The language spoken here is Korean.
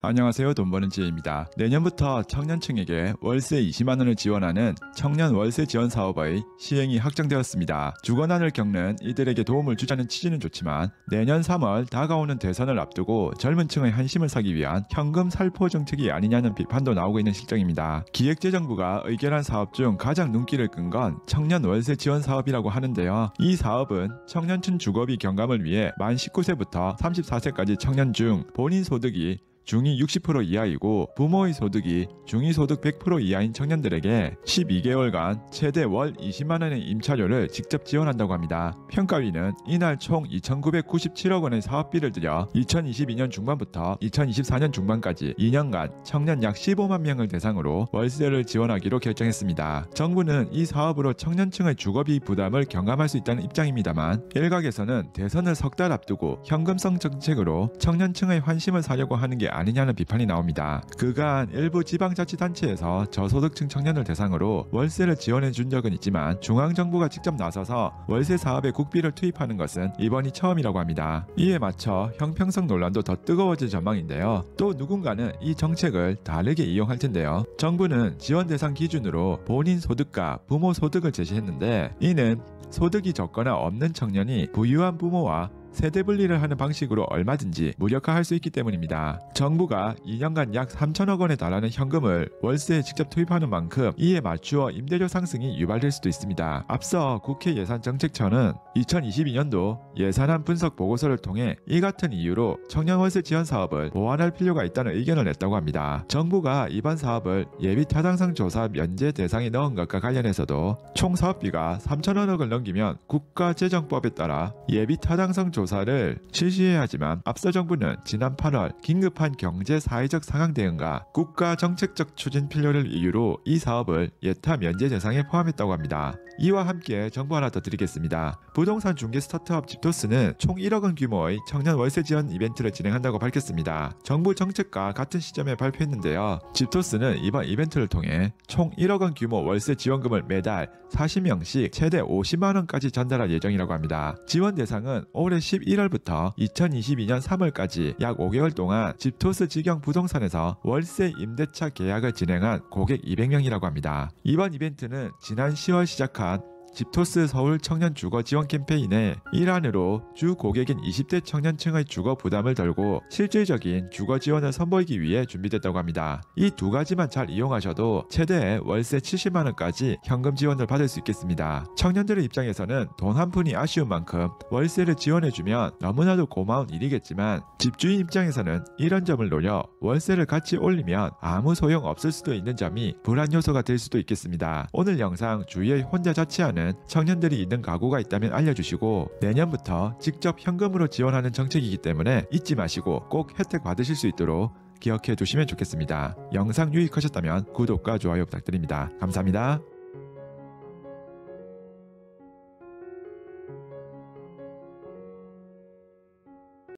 안녕하세요. 돈 버는 지혜입니다. 내년부터 청년층에게 월세 20만 원을 지원하는 청년 월세 지원 사업의 시행이 확정되었습니다. 주거난을 겪는 이들에게 도움을 주자는 취지는 좋지만 내년 3월 다가오는 대선을 앞두고 젊은 층의 한심을 사기 위한 현금 살포 정책이 아니냐는 비판도 나오고 있는 실정입니다. 기획재정부가 의결한 사업 중 가장 눈길을 끈 건 청년 월세 지원 사업이라고 하는데요. 이 사업은 청년층 주거비 경감을 위해 만 19세부터 34세까지 청년 중 본인 소득이 중위 60% 이하이고 부모의 소득이 중위 소득 100% 이하인 청년들에게 12개월간 최대 월 20만 원의 임차료를 직접 지원한다고 합니다. 평가위는 이날 총 2,997억 원의 사업비를 들여 2022년 중반부터 2024년 중반까지 2년간 청년 약 15만 명을 대상으로 월세를 지원하기로 결정했습니다. 정부는 이 사업으로 청년층의 주거비 부담을 경감할 수 있다는 입장입니다만 일각에서는 대선을 석 달 앞두고 현금성 정책으로 청년층의 환심을 사려고 하는 게 아니냐는 비판이 나옵니다. 그간 일부 지방자치단체에서 저소득층 청년을 대상으로 월세를 지원해 준 적은 있지만 중앙정부가 직접 나서서 월세 사업에 국비를 투입하는 것은 이번이 처음이라고 합니다. 이에 맞춰 형평성 논란도 더 뜨거워질 전망인데요. 또 누군가는 이 정책을 다르게 이용할 텐데요. 정부는 지원 대상 기준으로 본인 소득과 부모 소득을 제시했는데 이는 소득이 적거나 없는 청년이 부유한 부모와 세대 분리를 하는 방식으로 얼마든지 무력화할 수 있기 때문입니다. 정부가 2년간 약 3천억 원에 달하는 현금을 월세에 직접 투입하는 만큼 이에 맞추어 임대료 상승이 유발될 수도 있습니다. 앞서 국회 예산정책처는 2022년도 예산안 분석 보고서를 통해 이 같은 이유로 청년 월세 지원 사업을 보완할 필요가 있다는 의견을 냈다고 합니다. 정부가 이번 사업을 예비 타당성 조사 면제 대상에 넣은 것과 관련해서도 총 사업비가 3천억을 넘기면 국가재정법에 따라 예비 타당성 조사를 실시해야 하지만 앞서 정부는 지난 8월 긴급한 경제 사회적 상황 대응과 국가 정책적 추진 필요를 이유로 이 사업을 예타 면제 대상에 포함했다고 합니다. 이와 함께 정보 하나 더 드리겠습니다. 부동산 중개 스타트업 집토스는 총 1억 원 규모의 청년 월세 지원 이벤트를 진행한다고 밝혔습니다. 정부 정책과 같은 시점에 발표했는데요. 집토스는 이번 이벤트를 통해 총 1억 원 규모 월세 지원금을 매달 40명씩 최대 50만 원까지 전달할 예정이라고 합니다. 지원 대상은 올해 11월부터 2022년 3월까지 약 5개월 동안 집토스 직영 부동산에서 월세 임대차 계약을 진행한 고객 200명이라고 합니다. 이번 이벤트는 지난 10월 시작한 집토스 서울 청년 주거 지원 캠페인의 일환으로 주 고객인 20대 청년층의 주거 부담을 덜고 실질적인 주거 지원을 선보이기 위해 준비됐다고 합니다. 이 두 가지만 잘 이용하셔도 최대 월세 70만 원까지 현금 지원을 받을 수 있겠습니다. 청년들의 입장에서는 돈 한 푼이 아쉬운 만큼 월세를 지원해주면 너무나도 고마운 일이겠지만 집주인 입장에서는 이런 점을 노려 월세를 같이 올리면 아무 소용 없을 수도 있는 점이 불안 요소가 될 수도 있겠습니다. 오늘 영상 주위에 혼자 자취하는 청년들이 있는 가구가 있다면 알려주시고 내년부터 직접 현금으로 지원하는 정책이기 때문에 잊지 마시고 꼭 혜택 받으실 수 있도록 기억해 두시면 좋겠습니다. 영상 유익하셨다면 구독과 좋아요 부탁드립니다. 감사합니다.